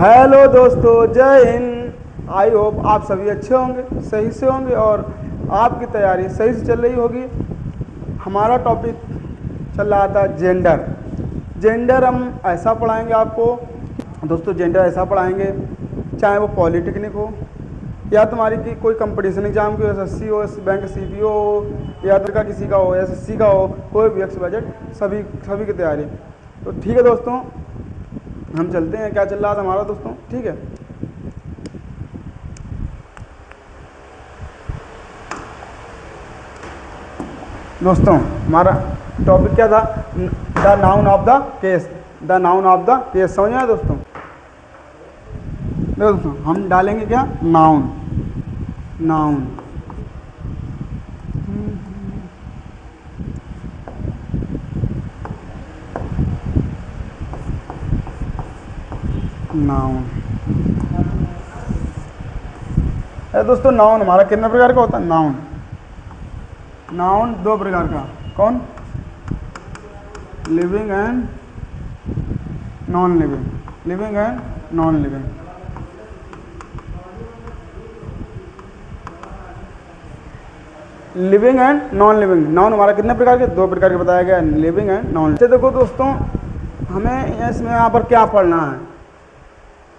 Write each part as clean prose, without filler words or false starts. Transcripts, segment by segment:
Hello दोस्तों, जय Hind. I hope आप सभी अच्छे होंगे, सही से होंगे और आपकी तैयारी सही से चल रही होगी। हमारा टॉपिक चल रहा था जेंडर। जेंडर हम ऐसा पढ़ाएंगे आपको दोस्तों, जेंडर ऐसा पढ़ाएंगे चाहे वो पॉलिटेक्निक हो या तुम्हारी की कोई कंपटीशन एग्जाम की एसएससी हो, बैंक सीपीओ हो या का किसी का हो, एसएससी का हो, कोई भी एक्स बजट सभी की तैयारी। तो ठीक है दोस्तों, हम चलते हैं। क्या चल रहा था हमारा दोस्तों? ठीक है दोस्तों, हमारा टॉपिक क्या था? The noun of the case. The noun of the case समझ में आया दोस्तों? देखो दोस्तों, हम डालेंगे क्या? नाउन। नाउन नाउन दोस्तों, नाउन हमारा कितने प्रकार का होता है? नाउन दो प्रकार का। कौन? Living and non living. Living and non living. Living and non living. Noun हमारा कितने प्रकार के? दो प्रकार के बताया गया, लिविंग एंड नॉन। देखो दोस्तों, हमें इसमें यहाँ पर क्या पढ़ना है?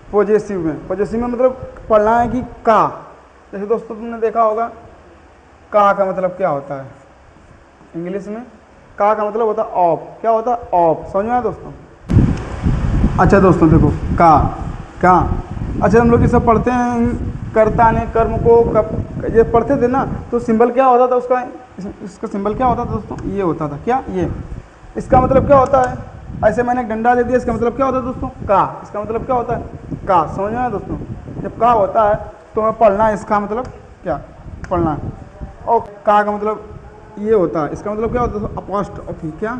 पॉजेसिव में। पॉजेसिव में मतलब पढ़ना है कि का। जैसे दोस्तों तुमने देखा होगा का मतलब क्या होता है इंग्लिश में? का मतलब होता है ऑफ। क्या होता है? ऑफ। समझ में आया दोस्तों? अच्छा दोस्तों देखो, का अच्छा हम लोग ये सब पढ़ते हैं, कर्ता ने कर्म को कब ये पढ़ते थे ना, तो सिंबल क्या होता था उसका? इसका सिंबल क्या होता था दोस्तों? ये होता था। क्या? ये। इसका मतलब क्या होता है? ऐसे मैंने एक डंडा दे दिया, इसका मतलब क्या होता है दोस्तों? का। इसका मतलब क्या होता है? का। समझ में आया दोस्तों? जब का होता है तो हमें पढ़ना है इसका मतलब क्या पढ़ना है। और का मतलब ये होता है, इसका मतलब क्या होता है? अपॉस्ट्रोफी। क्या?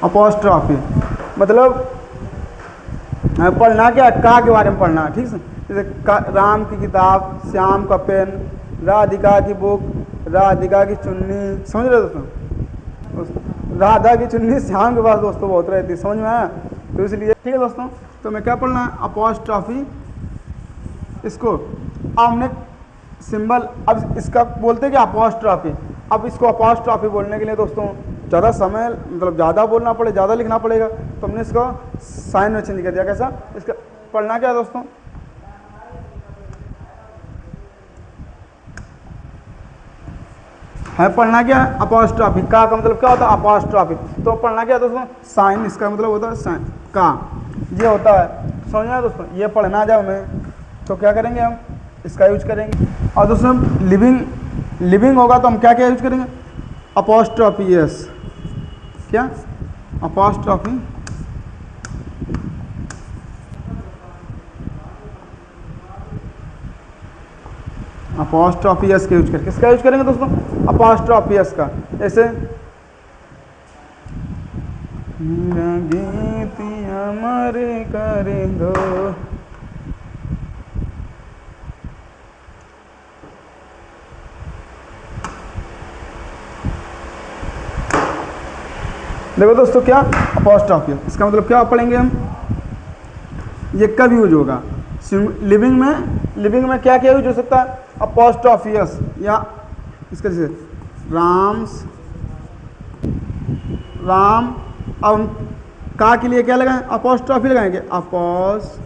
अपॉस्ट्रोफी मतलब पढ़ना क्या? का के बारे में पढ़ना है। ठीक है? जैसे राम की किताब, श्याम का पेन, राधिका की बुक, राधिका की चुन्नी। समझ रहे दोस्तों? राधा की चुन्नी श्याम के पास दोस्तों बहुत रहती। समझ में आया? तो इसलिए ठीक है दोस्तों, तो मैं क्या पढ़ना है? अपॉस्ट्रोफी। इसको अब हमने सिंबल, अब इसका बोलते हैं कि अपॉस्ट्रोफी। अब इसको अपॉस्ट्रोफी बोलने के लिए दोस्तों ज़्यादा समय मतलब ज़्यादा बोलना पड़े, ज़्यादा लिखना पड़ेगा, तो हमने इसको साइन में चेंज कर दिया। कैसा? इसका पढ़ना क्या है दोस्तों? है पढ़ना क्या है? अपॉस्ट्रोफी। का मतलब क्या होता है? अपॉस्ट्रोफी। तो पढ़ना क्या है दोस्तों? साइन। इसका मतलब होता है साइन। का ये होता है। समझ में दोस्तों? ये पढ़ना जब हमें तो क्या करेंगे? हम इसका यूज करेंगे। और दोस्तों लिविंग होगा तो हम क्या यूज करेंगे? अपॉस्ट्रोफी। यस। क्या? अपॉस्ट्रोफी। अपॉस्ट्रोफी एस का यूज करेंगे। किसका यूज करेंगे दोस्तों? अपॉस्ट्रोफी एस का। जैसे गीत हमारे करे दो। देखो दोस्तों, क्या? अपॉस्ट्रोफी। इसका मतलब क्या पढ़ेंगे हम? ये कब यूज होगा? लिविंग में क्या यूज हो सकता है? अपॉस्ट्रोफियस या इसका जैसे राम। अब का के लिए क्या लगाएं? अपॉस्ट्रोफी लगाएंगे। Apostrophe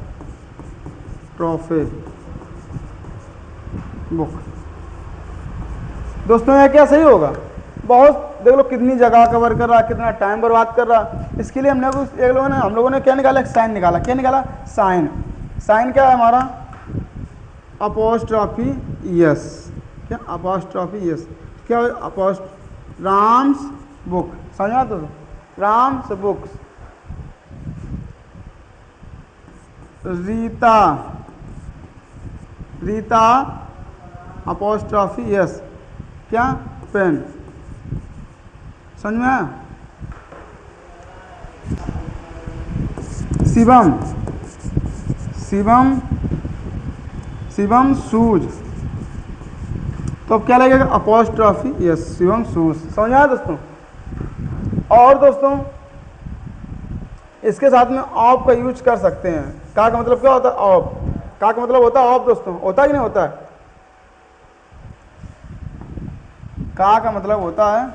book. दोस्तों ये क्या सही होगा? बहुत देख लो कितनी जगह कवर कर रहा, कितना टाइम बर्बाद कर रहा। इसके लिए हम लोगों ने क्या निकाला? साइन निकाला। क्या निकाला? साइन। साइन क्या है हमारा? Apostrophe S. क्या? Apostrophe S. क्या? राम्स बुक। समझ में? तो Ram's books. Rita apostrophe S. क्या? पेन। समझ में आया? शिवम शूज। तो अब क्या लगेगा? Apostrophe S. शिवम शूज। समझ आया दोस्तों? और दोस्तों इसके साथ में ऑफ का यूज कर सकते हैं। का मतलब क्या होता है? ऑफ। का मतलब होता है ऑफ दोस्तों, होता है कि नहीं होता है? का मतलब होता है,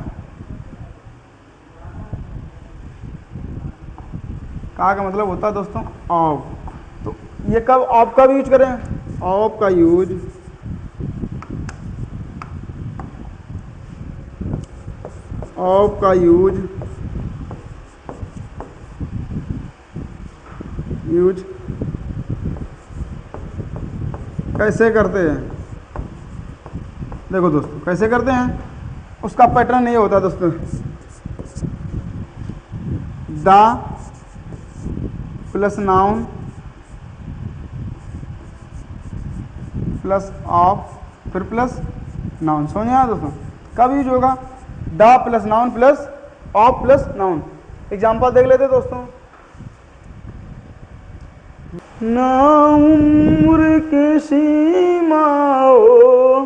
का मतलब होता है दोस्तों ऑफ। तो ये कब ऑफ का भी यूज करें? ऑफ का यूज कैसे करते हैं? देखो दोस्तों कैसे करते हैं, उसका पैटर्न ये होता है दोस्तों, the plus noun plus of फिर प्लस नाउन। समझ में आया दोस्तों? कब यूज होगा? The plus noun plus of plus noun. Example देख लेते दोस्तों। ना उम्र की सीमा हो,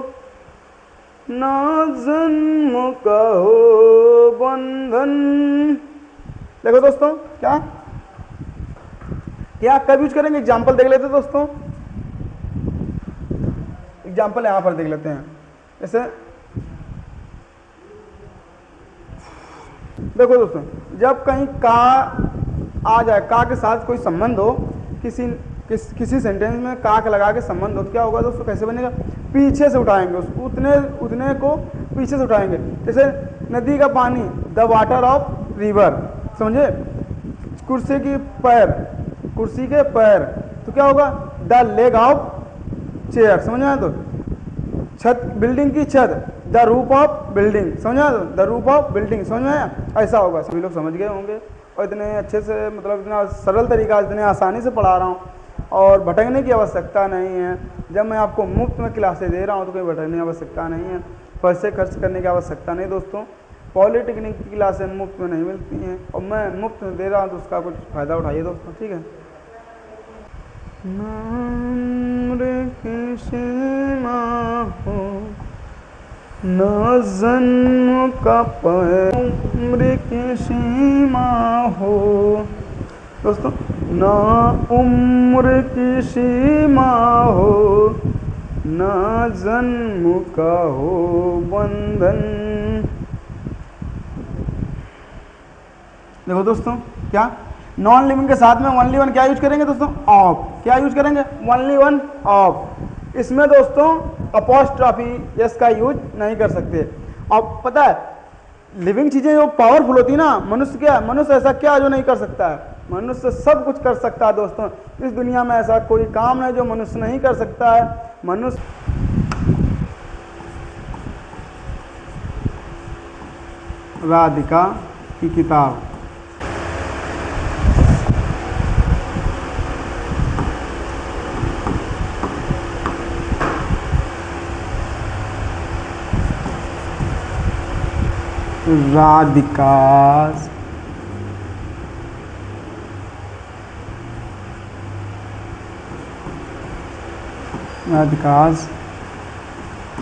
ना जन्म का हो बंधन। देखो दोस्तों क्या क्या कब यूज करेंगे? एग्जाम्पल देख लेते दोस्तों। एग्जाम्पल यहां पर देख लेते हैं। जैसे देखो दोस्तों, जब कहीं का आ जाए, का के साथ कोई संबंध हो, किसी सेंटेंस में का लगा के संबंध हो, तो क्या होगा दोस्तों? कैसे बनेगा? पीछे से उठाएंगे उतने को पीछे से उठाएंगे। जैसे नदी का पानी, द वाटर ऑफ रिवर, समझे? कुर्सी के पैर, तो क्या होगा? The leg of chair. समझ में आया? तो छत, बिल्डिंग की छत, द रूफ ऑफ बिल्डिंग। समझ में आया? तो द रूफ ऑफ बिल्डिंग। समझ में आया? ऐसा होगा। सभी लोग समझ गए होंगे। और इतने अच्छे से, मतलब इतना सरल तरीका, इतने आसानी से पढ़ा रहा हूँ और भटकने की आवश्यकता नहीं है। जब मैं आपको मुफ्त में क्लासेस दे रहा हूँ तो कोई भटकने की आवश्यकता नहीं है, पैसे खर्च करने की आवश्यकता नहीं दोस्तों। पॉलिटेक्निक की क्लासेस मुफ्त में नहीं मिलती हैं और मैं मुफ्त में दे रहा हूँ, तो उसका कुछ फ़ायदा उठाइए दोस्तों, ठीक है? न जन्म का उम्र की सीमा हो दोस्तों, न उम्र की सीमा हो, न जन्म का हो बंधन। देखो दोस्तों क्या नॉन लिविंग के साथ में ओनली वन क्या यूज करेंगे दोस्तों? ऑफ। क्या यूज करेंगे? Only one of. इसमें दोस्तों अपॉस्ट्रॉफी यस का यूज नहीं कर सकते। अब पता है, लिविंग चीजें जो पावरफुल होती है ना, मनुष्य ऐसा क्या जो नहीं कर सकता है? मनुष्य सब कुछ कर सकता है दोस्तों। इस दुनिया में ऐसा कोई काम है जो मनुष्य नहीं कर सकता है। मनुष्य राधिका की किताब, राधिका's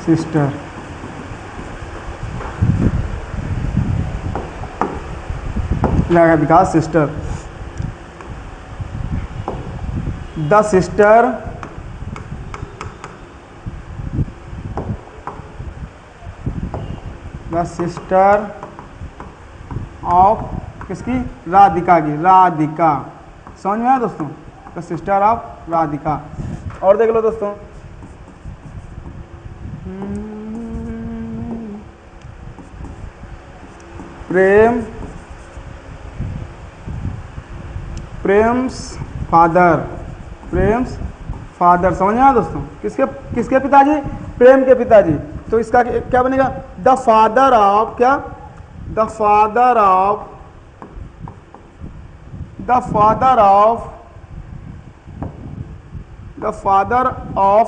sister, राधिका's sister, the sister of किसकी? राधिका की। राधिका। समझ में आया दोस्तों? The sister of Radhika. और देख लो दोस्तों, प्रेम्स फादर। समझ में आया दोस्तों? किसके पिताजी? प्रेम के पिताजी। तो इसका क्या बनेगा? द फादर ऑफ क्या? द फादर ऑफ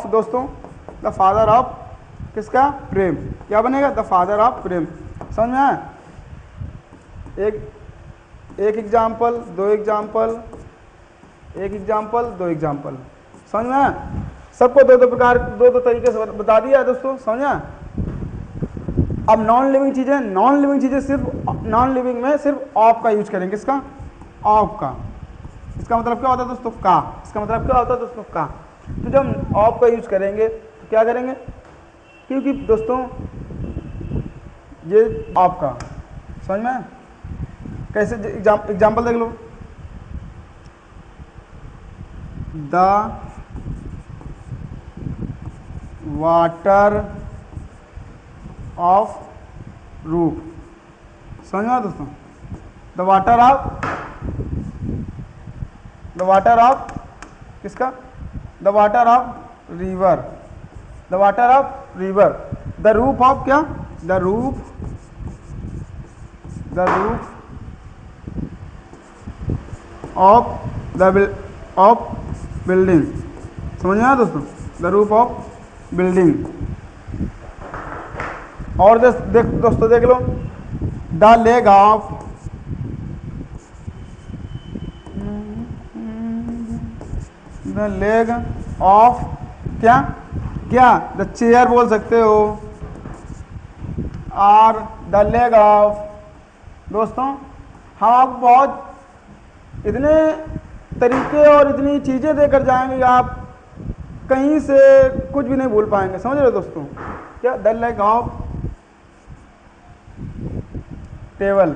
दोस्तों, द फादर ऑफ किसका? प्रेम। क्या बनेगा? द फादर ऑफ प्रेम। समझ में आया? एक एग्जाम्पल, दो एग्जाम्पल, एक एग्जाम्पल, दो एग्जाम्पल। समझ में आया? सबको दो दो तरीके से बता दिया दोस्तों। समझ में आया? अब नॉन लिविंग चीजें सिर्फ नॉन लिविंग में सिर्फ ऑफ का यूज करेंगे। किसका? ऑफ का। इसका मतलब क्या होता है दोस्तों? का। इसका मतलब क्या होता है दोस्तों? का। तो जब हम ऑफ का यूज करेंगे तो क्या करेंगे? क्योंकि दोस्तों ये ऑफ का समझ में कैसे एग्जाम्पल देख लो। द वाटर ऑफ रूप, समझ में दोस्तों? द वाटर ऑफ किसका? The water of river, the water of river, the roof of क्या? द रूफ ऑफ बिल्डिंग, समझ में आया दोस्तों? The roof of building. और दोस्तों देख लो, द लेग ऑफ क्या क्या? द चेयर बोल सकते हो, और द लेग ऑफ। दोस्तों हम आपको बहुत इतने तरीके और इतनी चीज़ें देकर जाएंगे, आप कहीं से कुछ भी नहीं भूल पाएंगे, समझ रहे हो दोस्तों? क्या? द लेग ऑफ टेबल,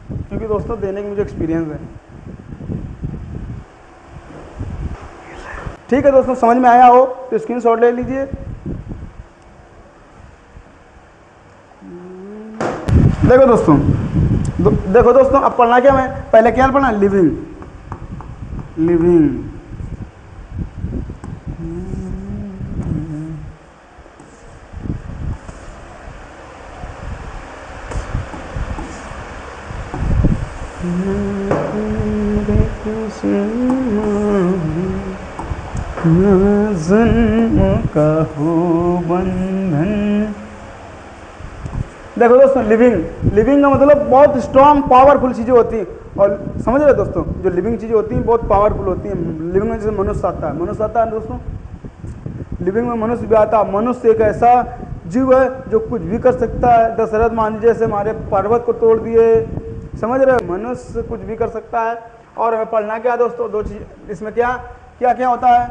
क्योंकि दोस्तों देने की मुझे एक्सपीरियंस है। ठीक है दोस्तों, समझ में आया हो तो स्क्रीनशॉट ले लीजिए। देखो दोस्तों अब पढ़ना क्या? मैं पहले क्या पढ़ना? लिविंग। देखो दोस्तों, लिविंग का मतलब बहुत स्ट्रॉन्ग पावरफुल चीज़ें होती हैं, और समझ रहे दोस्तों, जो लिविंग चीज़ें होती हैं बहुत पावरफुल होती हैं। लिविंग में जैसे मनुष्य आता है दोस्तों, लिविंग में मनुष्य भी आता है। मनुष्य एक ऐसा जीव है जो कुछ भी कर सकता है। दशरथ मान लीजिए जैसे हमारे पर्वत को तोड़ दिए, समझ रहे हो? मनुष्य कुछ भी कर सकता है। और हमें पढ़ना क्या दोस्तों? दो चीज़ इसमें क्या क्या होता है?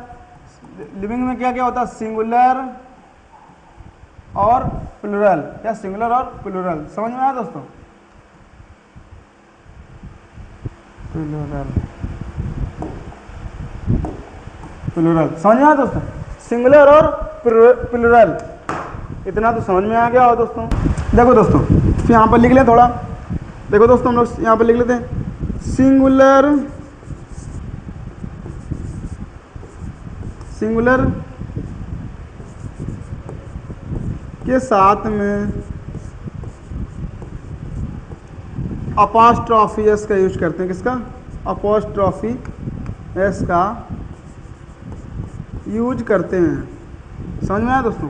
लिविंग में क्या होता है? सिंगुलर और प्लूरल। क्या? सिंगुलर और प्लूरल, समझ में आया दोस्तों? प्लूरल समझ में आया दोस्तों? सिंगुलर और प्लूरल, इतना तो समझ में आ गया हो दोस्तों। देखो दोस्तों, फिर यहाँ पर लिख लें थोड़ा। देखो दोस्तों, हम लोग यहाँ पर लिख लेते हैं सिंगुलर के साथ में अपॉस्ट्रॉफी एस का यूज करते हैं। किसका? अपॉस्ट्रॉफी एस का यूज करते हैं, समझ में आया दोस्तों?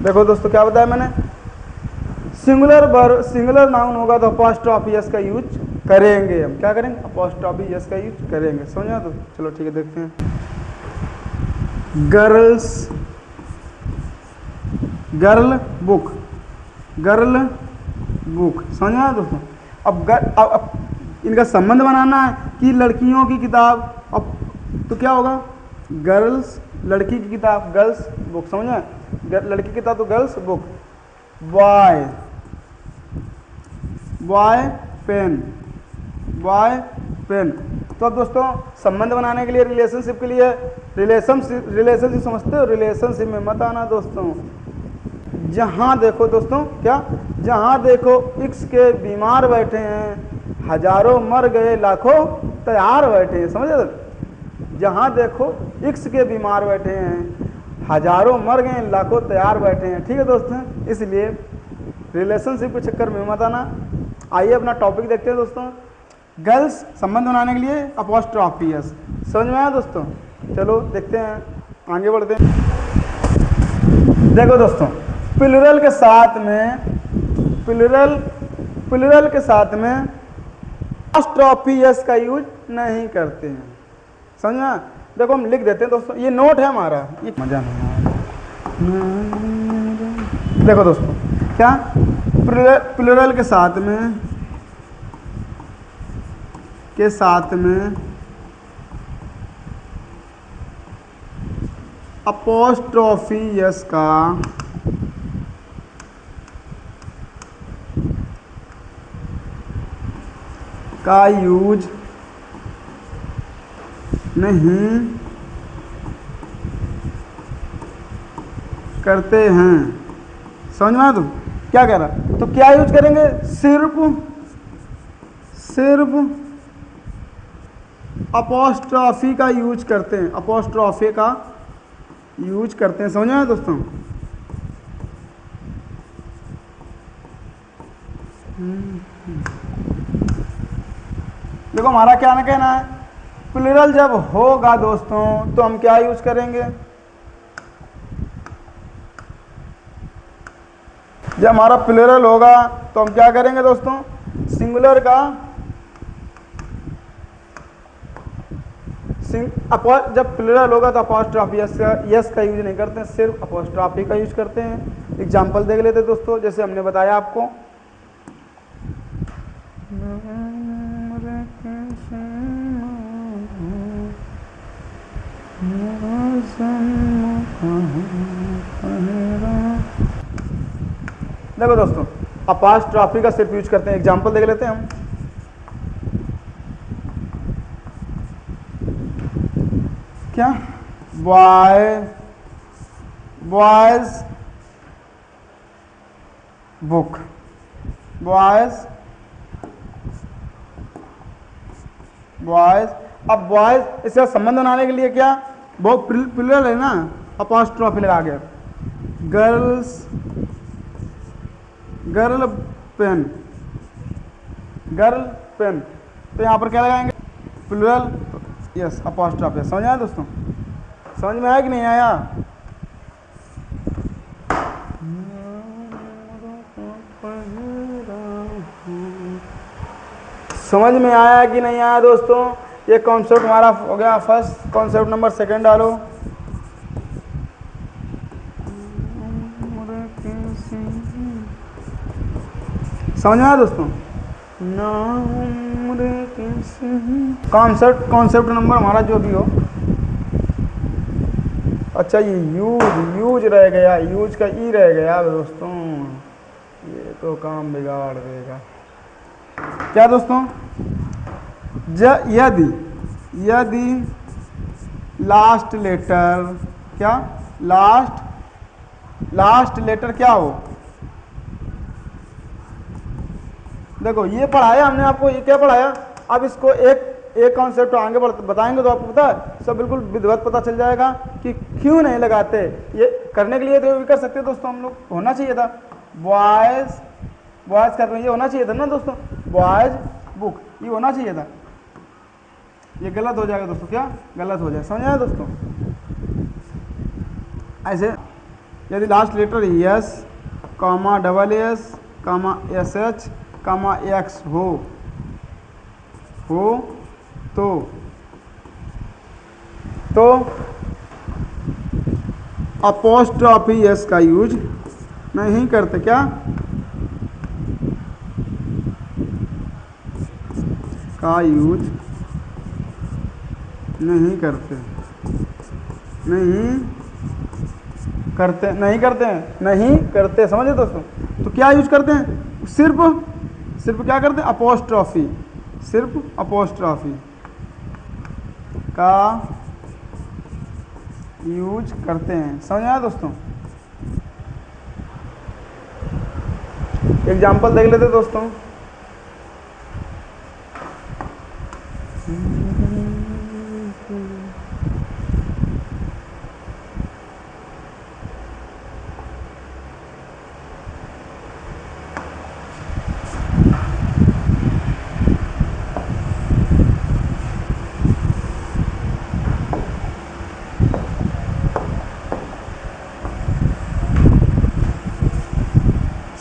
देखो दोस्तों क्या बताया मैंने? सिंगुलर नाउन होगा तो अपॉस्ट्रॉफी एस का यूज करेंगे। हम क्या करेंगे? अपॉस्ट्रॉफी एस का यूज करेंगे, समझ में? तो चलो ठीक है, देखते हैं। गर्ल बुक, समझ में आया दोस्तों? अब इनका संबंध बनाना है कि लड़कियों की किताब, अब तो क्या होगा? गर्ल्स, लड़की की किताब गर्ल्स बुक, समझ में? लड़की की किताब तो गर्ल्स बुक। Boy pen. तो अब दोस्तों संबंध बनाने के लिए, रिलेशनशिप के लिए, रिलेशनशिप समझते हो? रिलेशनशिप में मत आना दोस्तों। जहाँ देखो दोस्तों, क्या? जहाँ देखो इश्क के बीमार बैठे हैं, हजारों मर गए, लाखों तैयार बैठे हैं, समझे? जहाँ देखो इश्क के बीमार बैठे हैं, हजारों मर गए, लाखों तैयार बैठे हैं। ठीक है दोस्तों, इसलिए रिलेशनशिप के चक्कर में मत आना। आइए अपना टॉपिक देखते हैं दोस्तों। गर्ल्स संबंध बनाने के लिए अपॉस्ट्रॉफी एस, समझ में आया दोस्तों? चलो देखते हैं, आगे बढ़ते हैं। देखो दोस्तों, प्लूरल के साथ में अपॉस्ट्रॉफी एस का यूज नहीं करते हैं। समझ में? देखो हम लिख देते हैं दोस्तों, ये नोट है हमारा, ये मजा नहीं आया। देखो दोस्तों क्या प्लुरल के साथ में अपोस्ट्रोफी यस का यूज नहीं करते हैं। समझ में? तुम क्या कह रहा? तो क्या यूज करेंगे? सिर्फ अपोस्ट्रोफी का यूज करते हैं, अपोस्ट्रोफी का यूज करते हैं। समझ में दोस्तों? देखो हमारा क्या ना कहना है, प्लुरल जब होगा दोस्तों तो हम क्या यूज करेंगे? जब हमारा प्लुरल होगा तो हम क्या करेंगे दोस्तों? सिंगुलर का जब प्लुरल होगा तो अपोस्ट्रोफी यस का यूज नहीं करते हैं, सिर्फ अपोस्ट्रोफी का यूज करते हैं। एग्जांपल देख लेते दोस्तों, जैसे हमने बताया आपको, देखो दोस्तों अपोस्ट्रोफी का सिर्फ यूज करते हैं। एग्जांपल देख लेते हैं हम। क्या? Boys book, boys. अब बॉयज इसका संबंध बनाने के लिए क्या, वो प्लुरल है ना, अपोस्ट्रोफी लगा के, गर्ल पेन, तो यहाँ पर क्या लगाएंगे? Plural yes apostrophe. समझ आया दोस्तों? समझ में आया कि नहीं आया? समझ में आया कि नहीं आया दोस्तों? ये कॉन्सेप्ट हमारा हो गया फर्स्ट। कॉन्सेप्ट नंबर सेकंड डालो। समझ में आया दोस्तों? कॉन्सेप्ट नंबर हमारा जो भी हो। अच्छा ये यूज रह गया, यूज का ई रह गया दोस्तों, ये तो काम बिगाड़ देगा। क्या दोस्तों? यदि लास्ट लेटर क्या, लास्ट लेटर क्या हो? देखो ये पढ़ाया हमने आपको, ये क्या पढ़ाया? अब इसको एक कॉन्सेप्ट आगे बताएंगे तो आपको पता है सब बिल्कुल विधिवत पता चल जाएगा कि क्यों नहीं लगाते। ये करने के लिए तो भी कर सकते दोस्तों, हम लोग होना चाहिए था बॉयज करते, ये होना चाहिए था ना दोस्तों, बॉयज बुक, ये होना चाहिए था। ये गलत हो जाएगा दोस्तों, क्या गलत हो जाए? समझ आया दोस्तों? ऐसे यदि last letter s comma double s comma s h comma x हो तो अपोस्ट्रोफी एस का यूज नहीं करते। क्या? का यूज नहीं करते, नहीं करते। समझे दोस्तों? तो क्या यूज करते हैं? सिर्फ क्या करते हैं? अपोस्ट्रोफी, सिर्फ अपोस्ट्रोफी का यूज करते हैं। समझ आया दोस्तों? एग्जाम्पल देख लेते दोस्तों।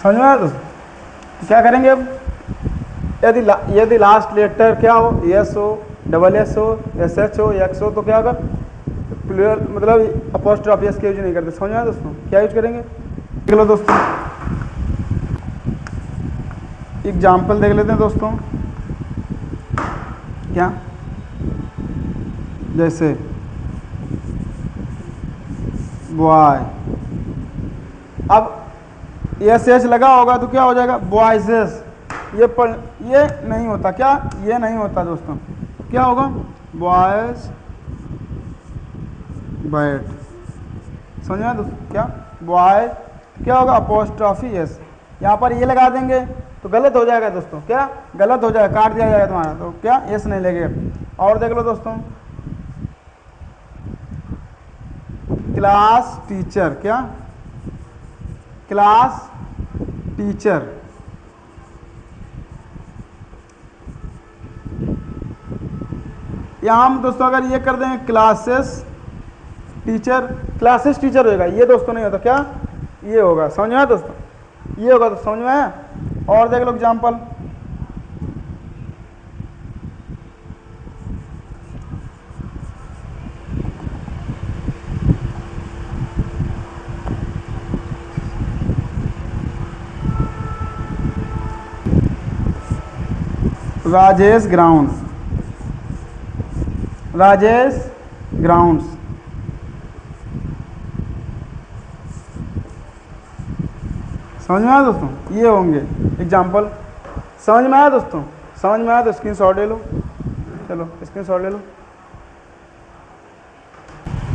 समझ में आया दोस्तों? क्या करेंगे अब? यदि लास्ट लेटर क्या हो? यस हो डबल एस हो, एस एच हो, एक्स हो तो क्या होगा प्लूरल, मतलब अपोस्ट्रोफी एस का यूज नहीं करते। समझ में आया दोस्तों? क्या यूज करेंगे देख लो दोस्तों, एग्जाम्पल देख लेते हैं दोस्तों। क्या, जैसे बॉय, अब एस एच लगा होगा तो क्या हो जाएगा बॉयजेस, ये नहीं होता, क्या ये नहीं होता दोस्तों, क्या होगा बॉयज बैट। समझ में आया दोस्तों? क्या बॉय, क्या होगा अपोस्ट्रॉफी एस, यहाँ पर ये लगा देंगे तो गलत हो जाएगा दोस्तों, क्या गलत हो जाएगा, काट दिया जाएगा तुम्हारा, तो क्या एस नहीं लगेगा। और देख लो दोस्तों, क्लास टीचर, क्या क्लास टीचर, यहाँ हम दोस्तों अगर ये कर देंगे क्लासेस टीचर, क्लासेस टीचर होगा, ये दोस्तों नहीं होता, क्या ये होगा। समझ में आया दोस्तों? ये होगा, तो समझ में आया। और देख लो example, Rajesh grounds, Rajesh grounds, समझ में आया दोस्तों? ये होंगे एग्जाम्पल। समझ में आया दोस्तों? समझ में आया तो स्क्रीनशॉट ले लो, चलो स्क्रीनशॉट ले लो।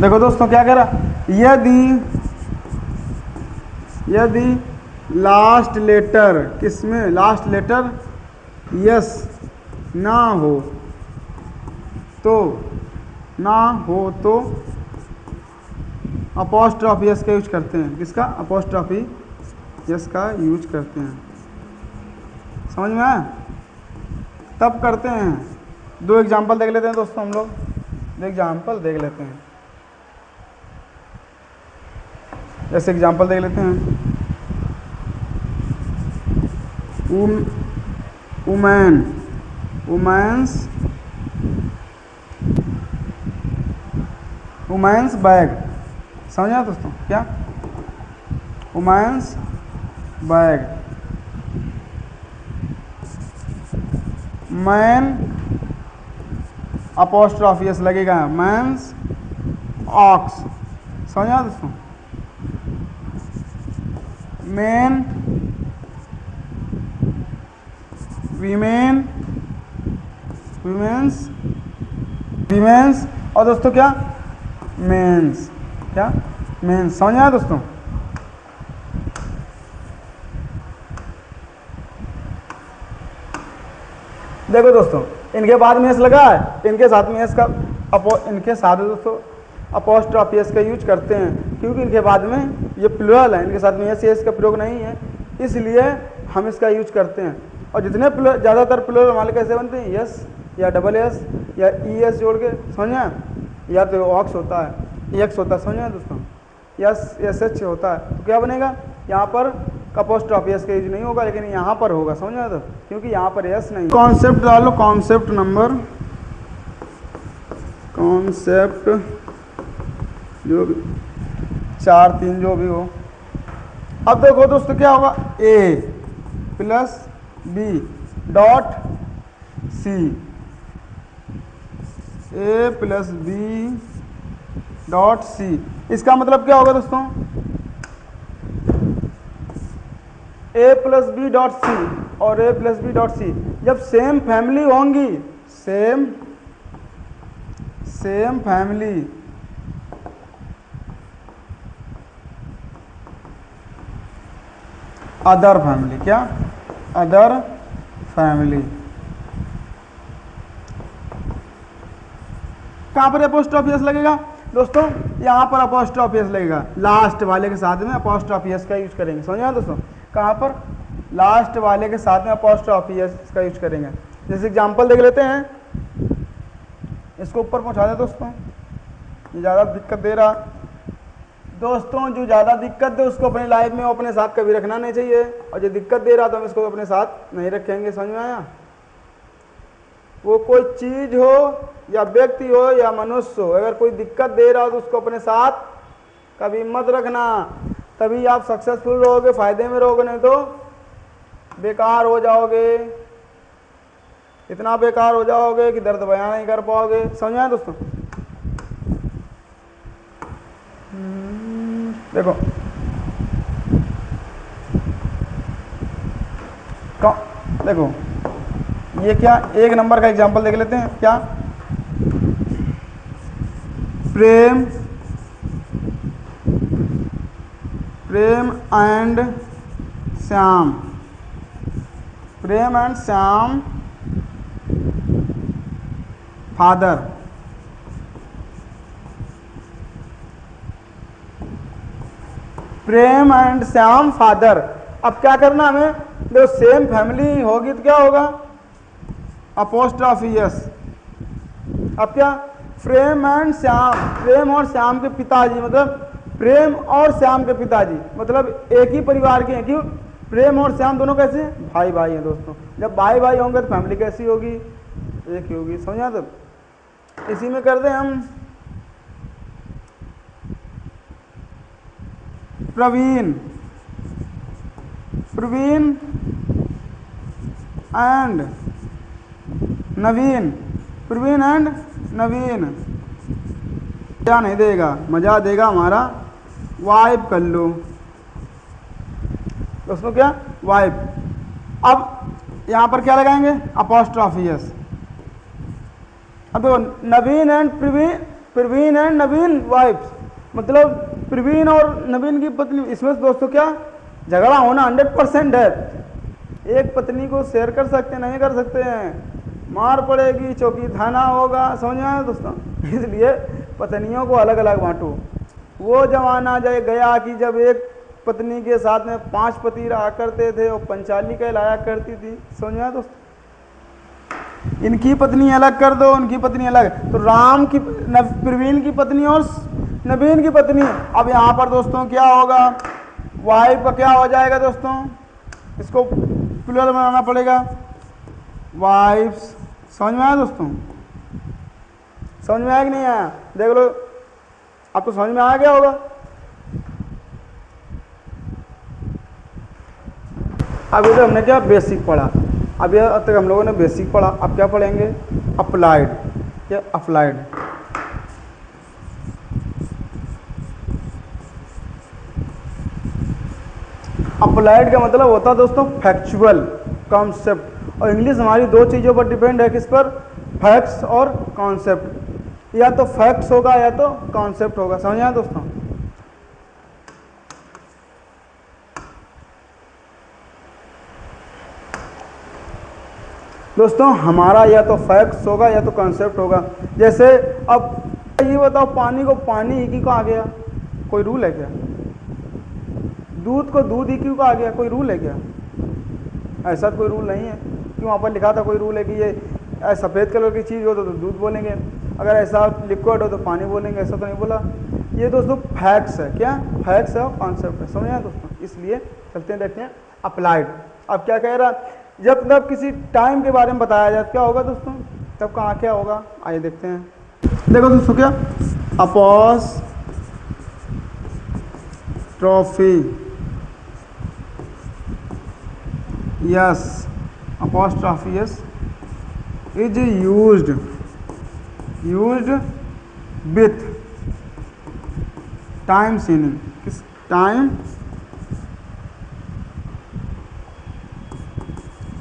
देखो दोस्तों क्या कह रहा, यदि लास्ट लेटर, किसमें लास्ट लेटर यस ना हो तो अपोस्ट्रॉफी एस का यूज करते हैं। किसका? अपोस्ट्रॉफी एस का यूज करते हैं। समझ में आया? तब करते हैं। दो एग्जांपल देख लेते हैं दोस्तों, हम लोग दो एग्जांपल देख लेते हैं। जैसे एग्जांपल देख लेते हैं, वुमेन्स बैग। समझ आया दोस्तों? क्या women's bag, man apostrophe s लगेगा, मैंस ऑक्स। समझ आया दोस्तों? मेन वीमेंस और दोस्तों क्या मेंस, क्या मेंस। समझ आया दोस्तों? देखो दोस्तों, इनके बाद में एस लगा है, इनके साथ में एस का इनके साथ दोस्तों अपोस्ट्रॉफी एस का यूज करते हैं, क्योंकि इनके बाद में ये प्लूरल है, इनके साथ में एस का प्रयोग नहीं है, इसलिए हम इसका यूज करते हैं। और जितने ज़्यादातर प्लूरल हमारे कैसे बनते हैं, यस या डबल एस या ई एस जोड़ के, समझे, या तो ऑक्स होता है, एक्स होता है। समझे दोस्तों? यस एस एच होता है, तो क्या बनेगा यहाँ पर अपोस्ट्रॉफी एस का यूज नहीं होगा, लेकिन यहाँ पर होगा। समझ में? तो क्योंकि यहाँ पर एस नहीं। कॉन्सेप्ट डालो, कॉन्सेप्ट नंबर, कॉन्सेप्ट जो भी 4 3 जो भी हो। अब देखो दोस्तों क्या होगा, ए प्लस बी डॉट सी, ए प्लस बी डॉट सी। इसका मतलब क्या होगा दोस्तों, ए प्लस बी डॉट सी और ए प्लस बी डॉट सी जब सेम फैमिली होंगी, सेम फैमिली, अदर फैमिली, क्या अदर फैमिली, कहाँ पर अपोस्ट्रॉफी एस लगेगा दोस्तों, यहाँ पर अपोस्ट्रॉफी एस लगेगा, लास्ट वाले के साथ में अपोस्ट्रॉफी एस का यूज करेंगे। समझ में दोस्तों? कहाँ पर लास्ट वाले के साथ में अपोस्ट्रॉफी एस का यूज करेंगे। जैसे एग्जांपल देख लेते हैं, इसको ऊपर पहुँचा दें दोस्तों, ये ज़्यादा दिक्कत दे रहा दोस्तों, जो ज़्यादा दिक्कत दे उसको अपनी लाइफ में अपने साथ कभी रखना नहीं चाहिए, और जो दिक्कत दे रहा तो हम इसको अपने साथ नहीं रखेंगे। समझ में आया? वो कोई चीज हो या व्यक्ति हो या मनुष्य हो, अगर कोई दिक्कत दे रहा हो तो उसको अपने साथ कभी मत रखना, तभी आप सक्सेसफुल रहोगे, फायदे में रहोगे, नहीं तो बेकार हो जाओगे। इतना बेकार हो जाओगे कि दर्द बयान नहीं कर पाओगे। समझ आए दोस्तों? देखो देखो ये क्या, एक नंबर का एग्जांपल देख लेते हैं। क्या? Prem and Shyam, Prem and Shyam father. Prem and Shyam father. अब क्या करना हमें, देखो सेम फैमिली होगी तो क्या होगा, अपोस्ट्रोफी एस। अब क्या, प्रेम एंड श्याम, प्रेम और श्याम के पिताजी, मतलब प्रेम और श्याम के पिताजी मतलब एक ही परिवार के हैं। क्यों? प्रेम और श्याम दोनों कैसे हैं? भाई भाई हैं दोस्तों। जब भाई भाई होंगे तो फैमिली कैसी होगी? एक ही होगी। समझा? तो इसी में करते हैं हम प्रवीण एंड नवीन, प्रवीण एंड नवीन। क्या नहीं देगा, मजा देगा हमारा वाइब कर लो दोस्तों। क्या? वाइब। अब यहाँ पर क्या लगाएंगे, अपोस्ट्रोफी एस। अब देखो Naveen and Praveen and Naveen wives, मतलब प्रवीण और नवीन की पत्नी। इसमें दोस्तों क्या, झगड़ा होना 100% है। एक पत्नी को शेयर कर सकते नहीं कर सकते हैं, मार पड़ेगी, चौकी थाना होगा। समझ में आया दोस्तों? इसलिए पत्नियों को अलग अलग बांटो। वो जमाना जाए गया कि जब एक पत्नी के साथ में 5 पति रहा करते थे, वो पंचाली कहलाया करती थी। समझ में आया दोस्तों? इनकी पत्नी अलग कर दो, उनकी पत्नी अलग। तो राम की प्रवीण की पत्नी और नवीन की पत्नी। अब यहाँ पर दोस्तों क्या होगा, वाइफ का क्या हो जाएगा दोस्तों, इसको प्लूरल बनाना पड़ेगा, वाइफ्स। समझ में आया दोस्तों? समझ में आया कि नहीं आया? देख लो, अब तो समझ में आ गया होगा। अब ये तो हमने क्या बेसिक पढ़ा, अब ये अब तक हम लोगों ने बेसिक पढ़ा। अब क्या पढ़ेंगे, अप्लाइड। क्या? अप्लाइड। अप्लाइड का मतलब होता है दोस्तों फैक्चुअल कॉन्सेप्ट। और इंग्लिश हमारी 2 चीज़ों पर डिपेंड है, किस पर? फैक्ट्स और कॉन्सेप्ट। या तो फैक्ट्स होगा या तो कॉन्सेप्ट होगा। समझ आया दोस्तों? दोस्तों हमारा या तो फैक्ट्स होगा या तो कॉन्सेप्ट होगा। जैसे अब ये बताओ, पानी को पानी ही क्यों कहा गया? कोई रूल है क्या? दूध को दूध ही क्यों कहा गया? कोई रूल है क्या? ऐसा तो कोई रूल नहीं है। क्यों वहाँ पर लिखा था कोई रूल है कि ये सफ़ेद कलर की चीज़ हो तो दूध बोलेंगे, अगर ऐसा लिक्विड हो तो पानी बोलेंगे? ऐसा तो नहीं बोला। ये दोस्तों फैक्ट्स है। क्या? फैक्ट्स है और कॉन्सेप्ट है। समझ आए दोस्तों? इसलिए चलते हैं, देखते हैं अप्लाइड। अब क्या कह रहा, जब तब किसी टाइम के बारे में बताया जाए क्या होगा दोस्तों, तब कहाँ क्या होगा? आइए देखते हैं। देखो दोस्तों, क्या apostrophe S, apostrophe S is used with time seeing. किस?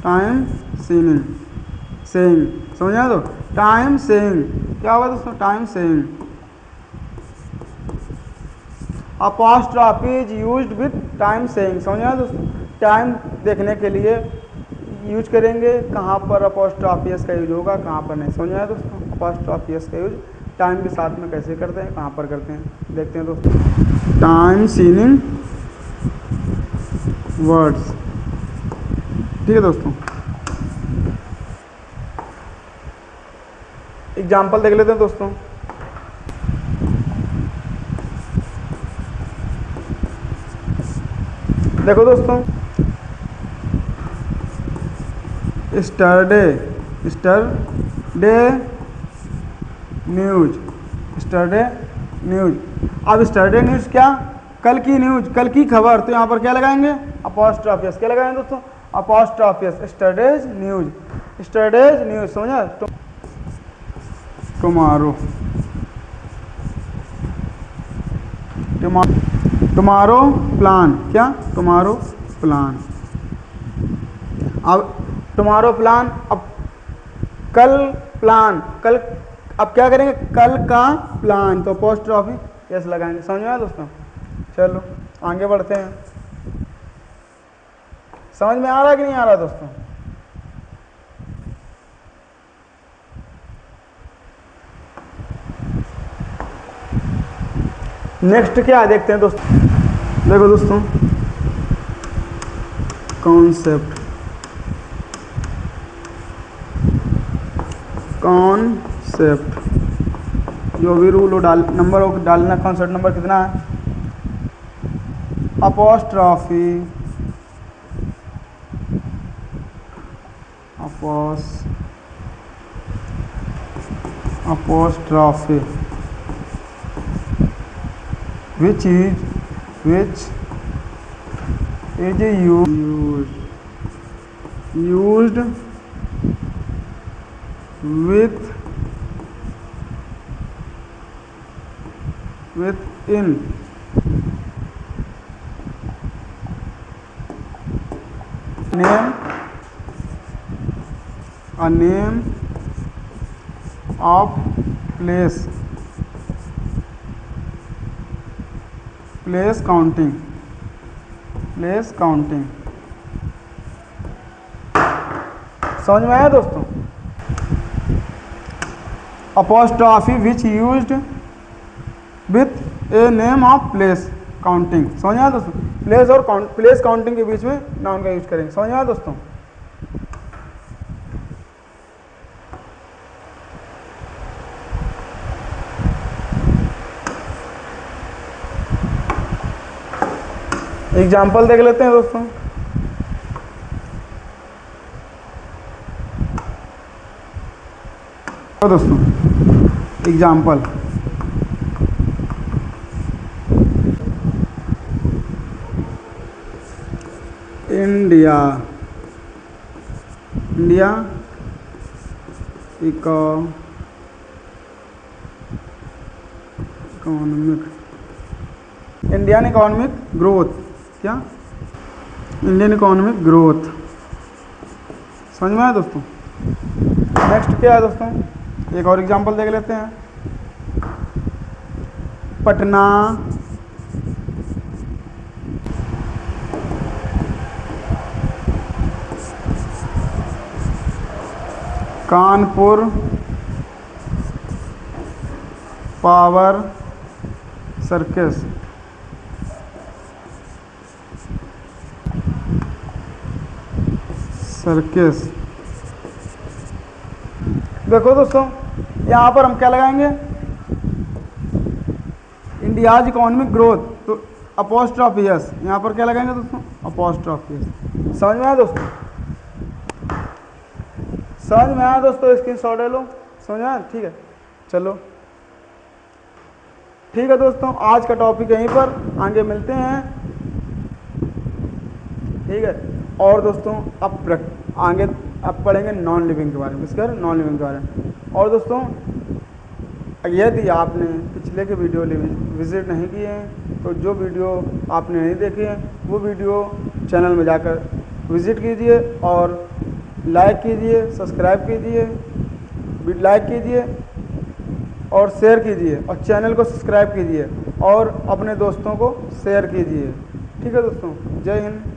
Time seeing, saying. समझा? तो टाइम सेइंग क्या होगा दोस्तों? Time saying. Apostrophe is used with time saying. समझा दोस्तों? टाइम देखने के लिए यूज करेंगे। कहाँ पर अपोस्ट्रोफी एस का यूज होगा, कहाँ पर नहीं। समझ आया दोस्तों? अपोस्ट्रोफी एस का यूज टाइम के साथ में कैसे करते हैं, कहाँ पर करते हैं, देखते हैं दोस्तों। Time seeing words. ठीक है दोस्तों, एग्जाम्पल देख लेते हैं दोस्तों। देखो दोस्तों, स्टरडे डे न्यूज, स्टरडे न्यूज। अब स्टरडे न्यूज क्या, कल की न्यूज, कल की खबर, तो यहाँ पर क्या लगाएंगे, अपॉस्ट्रोफी एस। क्या लगाएंगे दोस्तों, अपॉस्ट्रोफी एस, स्टरडेज न्यूज, स्टरडेज न्यूज, समझा। टुमारो, टुमारो प्लान, क्या, टुमारो प्लान। अब टुमारो प्लान, अब कल प्लान, कल, अब क्या करेंगे, कल का प्लान, तो अपॉस्ट्रोफी एस लगाएंगे। समझ में आया दोस्तों। चलो आगे बढ़ते हैं। समझ में आ रहा है कि नहीं आ रहा दोस्तों। नेक्स्ट क्या है देखते हैं दोस्तों। देखो दोस्तों, कॉन्सेप्ट, कॉन्सेप्ट, जो भी रूल हो डाल, नंबर हो डालना, कॉन्सेप्ट नंबर कितना है, apostrophe, apostrophe which is used within a name of place counting, समझ में आया दोस्तों। Apostrophe which used with a name of place counting, समझ में आया दोस्तों। प्लेस और प्लेस काउंटिंग के बीच में नाउन का यूज करेंगे। समझ में आया दोस्तों। एग्जाम्पल देख लेते हैं दोस्तों। तो दोस्तों example, India Indian economic growth, क्या, इंडियन इकोनॉमिक ग्रोथ। समझ में आया दोस्तों। नेक्स्ट क्या है दोस्तों, एक और एग्जांपल देख लेते हैं। पटना कानपुर पावर सर्कस, देखो दोस्तों यहाँ पर हम क्या लगाएंगे, इंडियाज इकोनॉमिक ग्रोथ, तो अपॉस्ट्रोफी एस, यहाँ पर क्या लगाएंगे दोस्तों, अपॉस्ट्रोफी एस। समझ में आया दोस्तों, समझ में आया दोस्तों, स्क्रीनशॉट ले लो। समझ में आया, ठीक है। चलो ठीक है दोस्तों, आज का टॉपिक यहीं पर, आगे मिलते हैं, ठीक है। और दोस्तों आगे अब पढ़ेंगे नॉन लिविंग के बारे में, इसके नॉन लिविंग के बारे में। और दोस्तों यदि आपने पिछले के वीडियो विज़िट नहीं किए हैं, तो जो वीडियो आपने नहीं देखे हैं वो वीडियो चैनल में जाकर विज़िट कीजिए और लाइक कीजिए, सब्सक्राइब कीजिए, लाइक कीजिए और शेयर कीजिए, और चैनल को सब्सक्राइब कीजिए और अपने दोस्तों को शेयर कीजिए। ठीक है दोस्तों, जय हिंद।